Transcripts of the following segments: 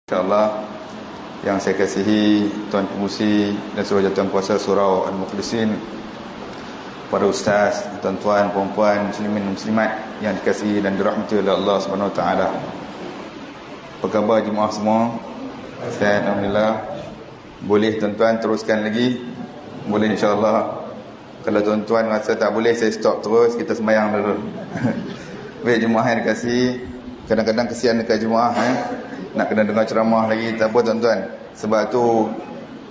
InsyaAllah yang saya kasihi Tuan Pengurusi dan seluruh jawatan kuasa Surau Al-Mukhlisin, para ustaz, tuan-tuan, puan-puan, muslimin dan muslimat yang dikasihi dan dirahmati oleh Allah Subhanahu Wa Taala. Apa khabar jemaah semua? Sehat, alhamdulillah. Boleh tuan-tuan teruskan lagi? Boleh insya-Allah. Kalau tuan-tuan rasa tak boleh, saya stop terus, kita sembahyang dulu. Baik jemaah yang dikasihi, kadang-kadang kesian dekat jemaah nak kena dengar ceramah lagi, tak apa tuan-tuan. Sebab tu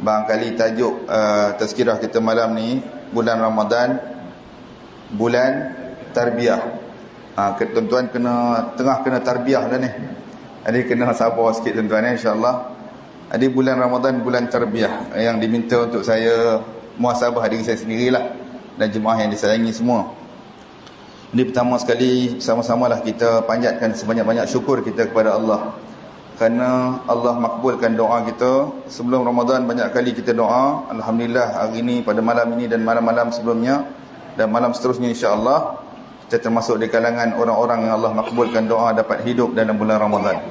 barangkali tajuk tazkirah kita malam ni, bulan Ramadan, bulan tarbiyah. Tuan-tuan kena tarbiyah dah ni. Jadi kena sabar sikit tuan-tuan insya-Allah. Jadi bulan Ramadan, bulan tarbiyah yang diminta untuk saya muhasabah diri saya sendirilah dan jemaah yang disayangi semua. Jadi pertama sekali, sama-samalah kita panjatkan sebanyak-banyak syukur kita kepada Allah, kerana Allah makbulkan doa kita. Sebelum Ramadan banyak kali kita doa, alhamdulillah hari ini, pada malam ini dan malam-malam sebelumnya dan malam seterusnya insya-Allah kita termasuk di kalangan orang-orang yang Allah makbulkan doa dapat hidup dalam bulan Ramadan.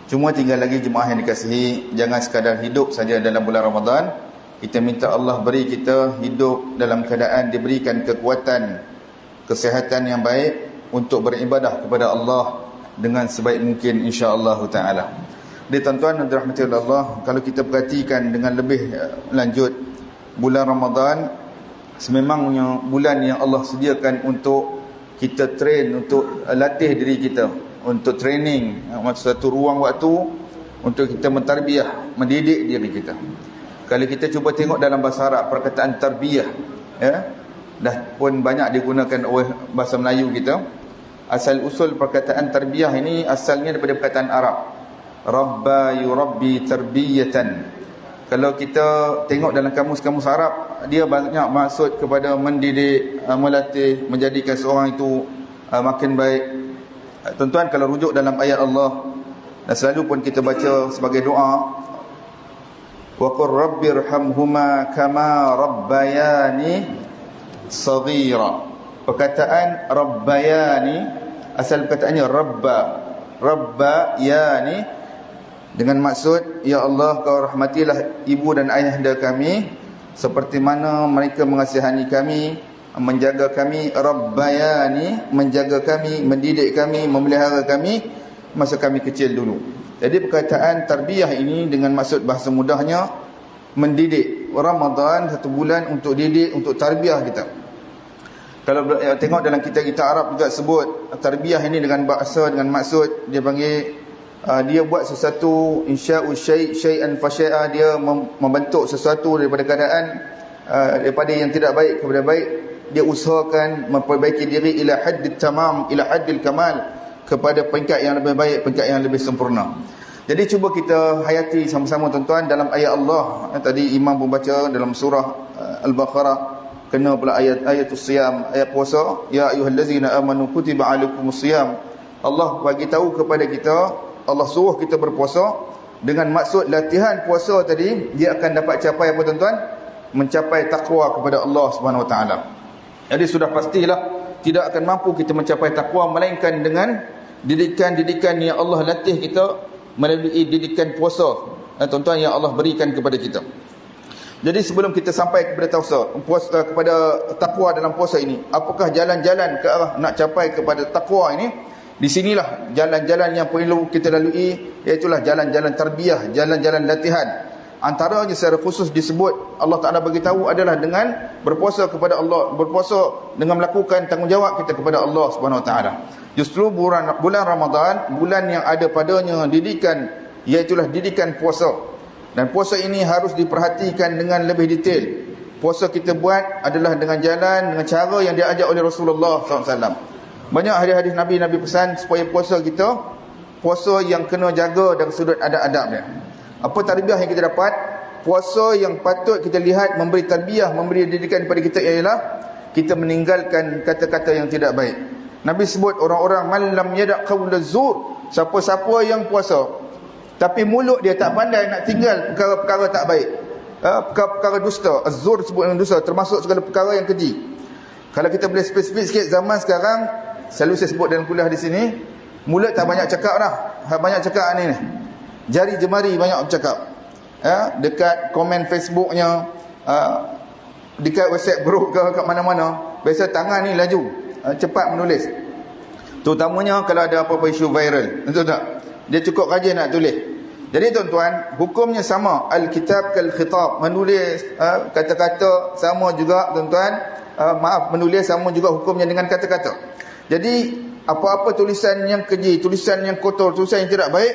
Cuma tinggal lagi jemaah yang dikasihi, jangan sekadar hidup saja dalam bulan Ramadan. Kita minta Allah beri kita hidup dalam keadaan diberikan kekuatan, kesihatan yang baik untuk beribadah kepada Allah dengan sebaik mungkin insya-Allah taala. Jadi tuan-tuan dan dirahmati Allah, kalau kita perhatikan dengan lebih lanjut, bulan Ramadan sememangnya bulan yang Allah sediakan untuk kita train, untuk latih diri kita, untuk training, satu ruang waktu untuk kita mentarbiyah, mendidik diri kita. Kalau kita cuba tengok dalam bahasa Arab, perkataan tarbiyah dah pun banyak digunakan oleh bahasa Melayu kita. Asal usul perkataan tarbiyah ini asalnya daripada perkataan Arab, rabba yurabbi tarbiyatan. Kalau kita tengok dalam kamus-kamus Arab, dia banyak maksud kepada mendidik, melatih, menjadikan seorang itu makin baik. Tuan-tuan, kalau rujuk dalam ayat Allah, dan selalu pun kita baca sebagai doa, wa qur rabbirhamhuma kama rabbayani saghira. Perkataan rabbayani, asal perkataannya rabbayani, dengan maksud, ya Allah, kau rahmatilah ibu dan ayahanda kami seperti mana mereka mengasihani kami, menjaga kami. Rabbayani, menjaga kami, mendidik kami, memelihara kami masa kami kecil dulu. Jadi perkataan tarbiyah ini dengan maksud bahasa mudahnya mendidik. Ramadan satu bulan untuk didik, untuk tarbiyah kita. Kalau tengok dalam kitab-kitab Arab juga sebut tarbiyah ini dengan bahasa, dengan maksud dia panggil, dia buat sesuatu, insya'u syai'an fasyai'a, dia membentuk sesuatu daripada keadaan daripada yang tidak baik kepada baik. Dia usahakan memperbaiki diri ila haddil tamam, ila haddil kamal, kepada peringkat yang lebih baik, peringkat yang lebih sempurna. Jadi cuba kita hayati sama-sama tuan-tuan dalam ayat Allah. Tadi imam pun baca dalam surah Al-Baqarah, kena pula ayatus siyam, ayat puasa, ya ayyuhallazina amanu kutiba alaikumus siyam. Allah bagi tahu kepada kita, Allah suruh kita berpuasa dengan maksud latihan puasa tadi dia akan dapat capai apa tuan-tuan? Mencapai takwa kepada Allah Subhanahu Wa Taala. Jadi sudah pastilah tidak akan mampu kita mencapai takwa melainkan dengan didikan-didikan yang Allah latih kita melalui didikan puasa, tuan-tuan, yang Allah berikan kepada kita. Jadi sebelum kita sampai kepada kepada takwa dalam puasa ini, apakah jalan-jalan ke arah nak capai kepada takwa ini? Di sinilah jalan-jalan yang perlu kita lalui, iaitulah jalan-jalan tarbiyah, jalan-jalan latihan. Antaranya secara khusus disebut, Allah Ta'ala beritahu adalah dengan berpuasa kepada Allah, berpuasa dengan melakukan tanggungjawab kita kepada Allah Subhanahu Wa Taala. Justru bulan Ramadan, bulan yang ada padanya didikan, iaitulah didikan puasa. Dan puasa ini harus diperhatikan dengan lebih detail. Puasa kita buat adalah dengan jalan, dengan cara yang diajak oleh Rasulullah SAW. Banyak hadis-hadis Nabi pesan supaya puasa kita, puasa yang kena jaga dari sudut adab-adab dia. Apa tarbiyah yang kita dapat? Puasa yang patut kita lihat memberi tarbiyah, memberi didikan kepada kita ialah kita meninggalkan kata-kata yang tidak baik. Nabi sebut orang-orang man lam yada' qaulaz zur, siapa-siapa yang puasa tapi mulut dia tak pandai nak tinggal perkara-perkara tak baik, perkara-perkara dusta. Az-zur sebut dengan dusta, termasuk segala perkara yang keji. Kalau kita boleh spesifik sikit, zaman sekarang, selalu saya sebut dalam kuliah di sini, mulut tak banyak cakap dah, banyak cakap ni. jari jemari banyak bercakap. Dekat komen Facebooknya, dekat WhatsApp group ke kat mana-mana, biasa tangan ni laju, cepat menulis. Terutamanya kalau ada apa-apa isu viral, betul tak? Dia cukup rajin nak tulis. Jadi tuan-tuan, hukumnya sama. Al-kitab kal-khitab, menulis kata-kata sama juga tuan-tuan. Menulis sama juga hukumnya dengan kata-kata. Jadi apa-apa tulisan yang keji, tulisan yang kotor, tulisan yang tidak baik,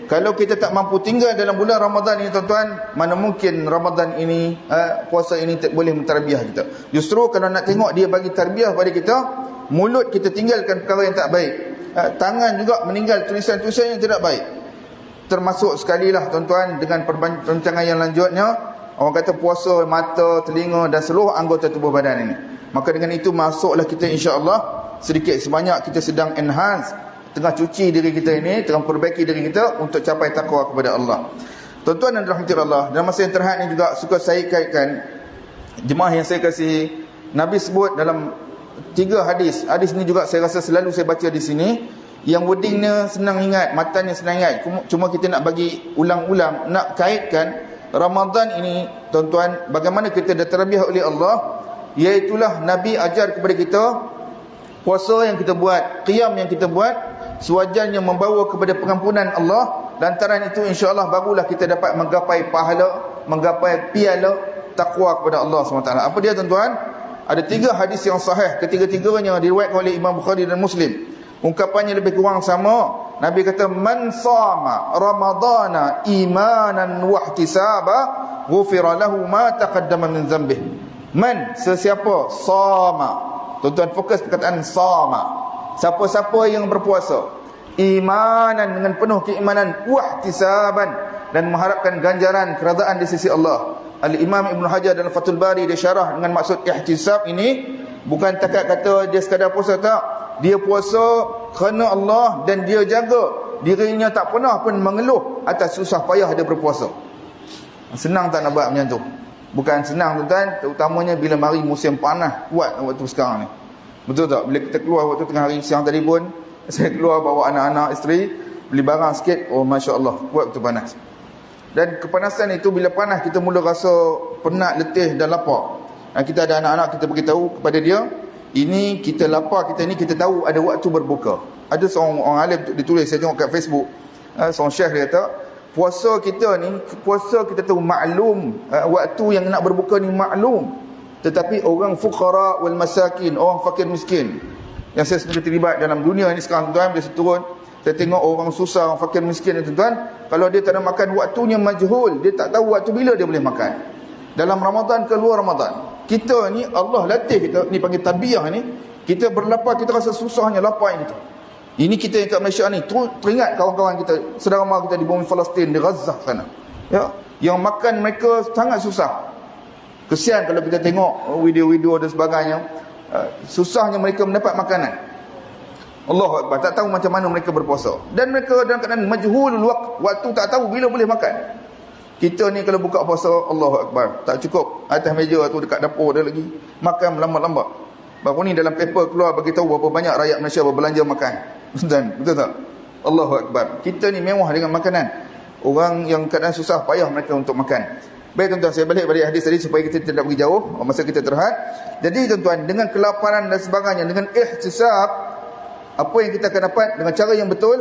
kalau kita tak mampu tinggal dalam bulan Ramadan ini tuan-tuan, mana mungkin Ramadan ini, puasa ini boleh mentarbiah kita. Justru kalau nak tengok dia bagi tarbiah pada kita, mulut kita tinggalkan perkara yang tak baik, tangan juga meninggal tulisan-tulisan yang tidak baik. Termasuk sekali lah tuan-tuan dengan perbincangan yang lanjutnya, orang kata puasa mata, telinga dan seluruh anggota tubuh badan ini. Maka dengan itu masuklah kita, insya-Allah sedikit sebanyak kita sedang enhance, tengah cuci diri kita ini, tengah perbaiki diri kita untuk capai takwa kepada Allah. Tuan-tuan dan rahmati Allah, dalam masa yang terhad ini juga suka saya kaitkan jemaah yang saya kasihi. Nabi sebut dalam 3 hadis. Hadis ni juga saya rasa selalu saya baca di sini. Yang wordingnya senang ingat, matanya senang ingat. Cuma kita nak bagi ulang-ulang, nak kaitkan Ramadan ini tuan-tuan, bagaimana kita terbiah oleh Allah. Iaitulah Nabi ajar kepada kita, puasa yang kita buat, qiyam yang kita buat, sewajarnya membawa kepada pengampunan Allah. Lantaran itu insya-Allah barulah kita dapat menggapai pahala, menggapai piala takwa kepada Allah SWT. Apa dia tuan-tuan? Ada 3 hadis yang sahih, ketiga-tiganya diriwayatkan oleh Imam Bukhari dan Muslim. Ungkapannya lebih kurang sama. Nabi kata, man sama ramadana imanan wa ihtisaba ghufira lahu ma taqaddama min dhanbih. Man, sesiapa sama, tuan-tuan fokus perkataan sama, siapa-siapa yang berpuasa imanan, dengan penuh keimanan, wa ihtisaban, dan mengharapkan ganjaran keredaan di sisi Allah. Al-Imam Ibn Hajar dalam Fathul Bari dia syarah dengan maksud ihtisab ini bukan takat kata dia sekadar puasa, tak. Dia puasa kerana Allah dan dia jaga dirinya, tak pernah pun mengeluh atas susah payah dia berpuasa. Senang tak nak buat macam tu? Bukan senang tuan-tuan, terutamanya bila mari musim panas kuat waktu sekarang ni. Betul tak? Bila kita keluar waktu tengah hari, siang tadi pun saya keluar bawa anak-anak, isteri, beli barang sikit, oh masya-Allah, kuat waktu panas. Dan kepanasan itu bila panas kita mula rasa penat, letih dan lapar. Kita ada anak-anak, kita beritahu kepada dia, ini kita lapar, kita ni kita tahu ada waktu berbuka. Ada seorang orang alim ditulis, saya tengok kat Facebook, seorang syekh dia kata, puasa kita ni, puasa kita tahu maklum, waktu yang nak berbuka ni maklum. Tetapi orang fuqara wal masakin, orang fakir miskin, yang saya sendiri terlibat dalam dunia ni sekarang tuan, bila saya turun, saya tengok orang susah, orang fakir miskin ni tuan, kalau dia tak nak makan, waktunya majhul, dia tak tahu waktu bila dia boleh makan, dalam Ramadan ke luar Ramadan. Kita ni Allah latih kita, ni panggil tabiah ni, kita berlapar, kita rasa susahnya lapar kita. Ini kita yang kat Malaysia ni, teringat kawan-kawan kita, saudara mara kita di bumi Palestin, di Gaza sana, ya, yang makan mereka sangat susah. Kesian kalau kita tengok video-video dan sebagainya, susahnya mereka mendapat makanan. Allahu Akbar, tak tahu macam mana mereka berpuasa. Dan mereka dalam keadaan majhul waktu, tak tahu bila boleh makan. Kita ni kalau buka puasa, Allahu Akbar, tak cukup atas meja tu dekat dapur dia lagi makan lambat-lambat. Baru ni dalam paper keluar bagi tahu berapa banyak rakyat Malaysia berbelanja makan. Betul tak? Allahu Akbar. Kita ni mewah dengan makanan. Orang yang keadaan susah payah mereka untuk makan. Baik tuan-tuan, saya balik pada hadis tadi supaya kita tidak pergi jauh, masa kita terhad. Jadi tuan-tuan, dengan kelaparan dan sebagainya, dengan ihtisab, apa yang kita akan dapat dengan cara yang betul?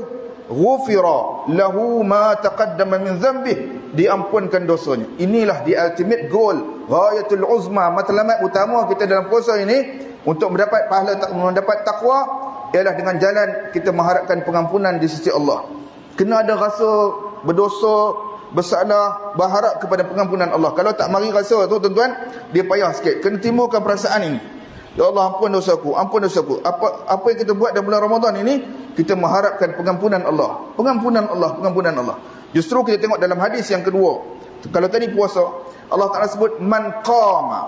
Ghufira lahu ma taqaddama min dhanbih, diampunkan dosanya. Inilah the ultimate goal, ghayatul uzma, matlamat utama kita dalam puasa ini untuk mendapat pahala, mendapat takwa, ialah dengan jalan kita mengharapkan pengampunan di sisi Allah. Kena ada rasa berdosa, bersalah, berharap kepada pengampunan Allah. Kalau tak mari rasa tu tuan-tuan, dia payah sikit. Kena timbulkan perasaan ini, ya Allah, ampun dosaku, ampun dosaku. Apa yang kita buat dalam bulan Ramadan ini, kita mengharapkan pengampunan Allah, pengampunan Allah, pengampunan Allah. Justru kita tengok dalam hadis yang kedua, kalau tadi puasa, Allah Ta'ala sebut man qama,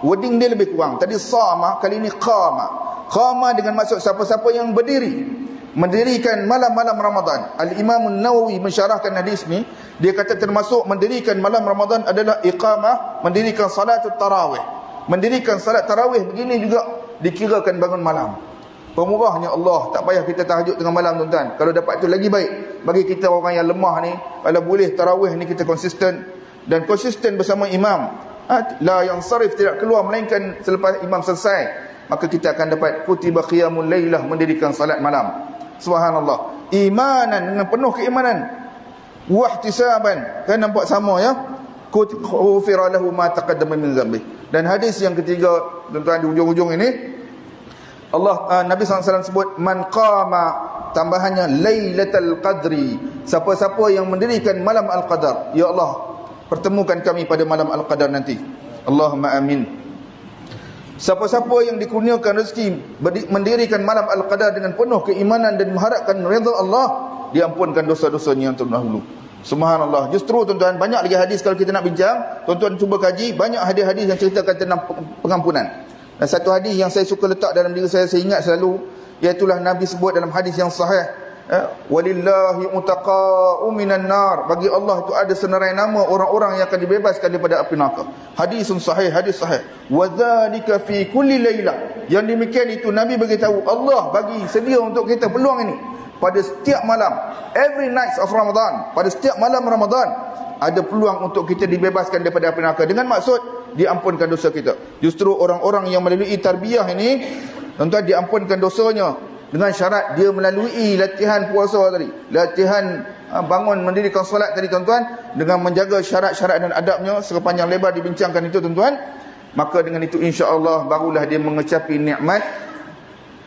wording dia lebih kurang. Tadi sama, kali ini qama. Qama dengan maksud siapa-siapa yang berdiri, mendirikan malam-malam Ramadan. Al-Imam An-Nawawi mensyarahkan hadis ni, dia kata termasuk mendirikan malam Ramadan adalah iqamah, mendirikan salatul tarawih. Mendirikan salat tarawih begini juga dikirakan bangun malam. Pemurahnya Allah, tak payah kita tahajud tengah malam tuan-tuan. Kalau dapat itu lagi baik. bagi kita orang yang lemah ni, kalau boleh tarawih ni kita konsisten dan konsisten bersama imam. La yansarif, tidak keluar melainkan selepas imam selesai, maka kita akan dapat kutiba qiyamul lailah, mendirikan salat malam. Subhanallah. Imanan, dengan penuh keimanan. Wahtisaban, kan nampak sama ya. Ghufira lahu ma taqaddama min dhanbi. Dan hadis yang ketiga, tuan-tuan, di hujung-hujung ini Nabi SAW sebut man qama, tambahannya lailatul qadri, siapa-siapa yang mendirikan malam al-qadar, ya Allah pertemukan kami pada malam al-qadar nanti. Allahumma amin. Siapa-siapa yang dikurniakan rezeki mendirikan malam al-qadar dengan penuh keimanan dan mengharapkan redha Allah, diampunkan dosa-dosanya yang terdahulu. Subhanallah. Justru tuan-tuan, banyak lagi hadis kalau kita nak bincang. Tuan-tuan cuba kaji, banyak hadis-hadis yang ceritakan tentang pengampunan. Dan satu hadis yang saya suka letak dalam diri saya ingat selalu, iaitulah Nabi sebut dalam hadis yang sahih, walillahi utaqa'u minan nar, bagi Allah itu ada senarai nama orang-orang yang akan dibebaskan daripada api neraka. Hadisun sahih, hadis sahih. Wa dzalika fi kulli lailah. Yang demikian itu Nabi beritahu, Allah bagi sedia untuk kita peluang ini pada setiap malam, every night of Ramadan, pada setiap malam Ramadan ada peluang untuk kita dibebaskan daripada api neraka, dengan maksud diampunkan dosa kita. Justru orang-orang yang melalui tarbiyah ini, tuan-tuan, diampunkan dosanya dengan syarat dia melalui latihan puasa tadi, latihan bangun mendirikan solat tadi, tuan-tuan, dengan menjaga syarat-syarat dan adabnya sepanjang lebar dibincangkan itu, tuan-tuan. Maka dengan itu insya-Allah barulah dia mengecapi nikmat,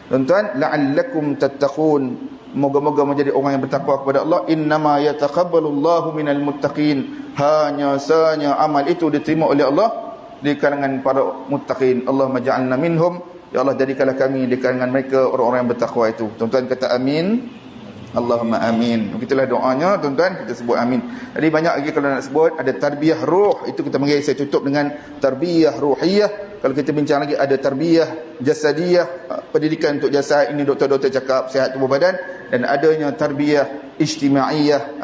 tuan-tuan, la'allakum tattaqun. Moga-moga menjadi orang yang bertakwa kepada Allah. Innama yataqabbalullahu minal muttaqin. Hanya sahaja amal itu diterima oleh Allah di kalangan para muttaqin. Allahumma ja'alna minhum. Ya Allah, jadikanlah kami di kalangan mereka orang-orang yang bertakwa itu. Tuan-tuan kata amin. Allahumma amin. Begitulah doanya, tuan-tuan, kita sebut amin. Jadi banyak lagi kalau nak sebut. Ada tarbiyah ruh, itu kita panggil, saya tutup dengan tarbiyah ruhiyah. Kalau kita bincang lagi, ada tarbiyah jasadiyah, pendidikan untuk jasad, ini doktor-doktor cakap sihat tubuh badan. Dan adanya tarbiyah ijtimaiyah,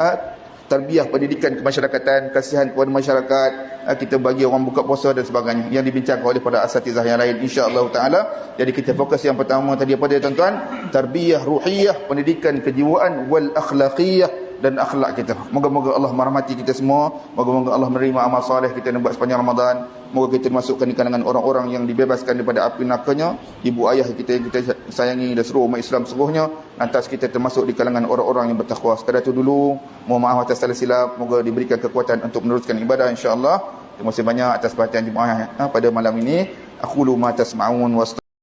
tarbiyah pendidikan kemasyarakatan, kasihan kepada masyarakat, kita bagi orang buka puasa dan sebagainya, yang dibincangkan oleh para asatizah yang lain, insya-Allah taala. Jadi kita fokus yang pertama tadi apa dia, tuan-tuan? Tarbiyah ruhiyah, pendidikan kejiwaan, wal akhlaqiyah, dan akhlak kita. Moga-moga Allah merahmati kita semua. Moga-moga Allah menerima amal soleh kita yang buat sepanjang Ramadan. Moga kita dimasukkan di kalangan orang-orang yang dibebaskan daripada api nerakanya. Ibu ayah kita yang kita sayangi dan seluruh umat Islam seluruhnya, lantas kita termasuk di kalangan orang-orang yang bertakwa. Sekadar itu dulu. Mohon maaf atas salah silap. Moga diberikan kekuatan untuk meneruskan ibadah, insya-Allah. Terima kasih banyak atas perhatian jemaah pada malam ini. Aqulu ma tasma'un wa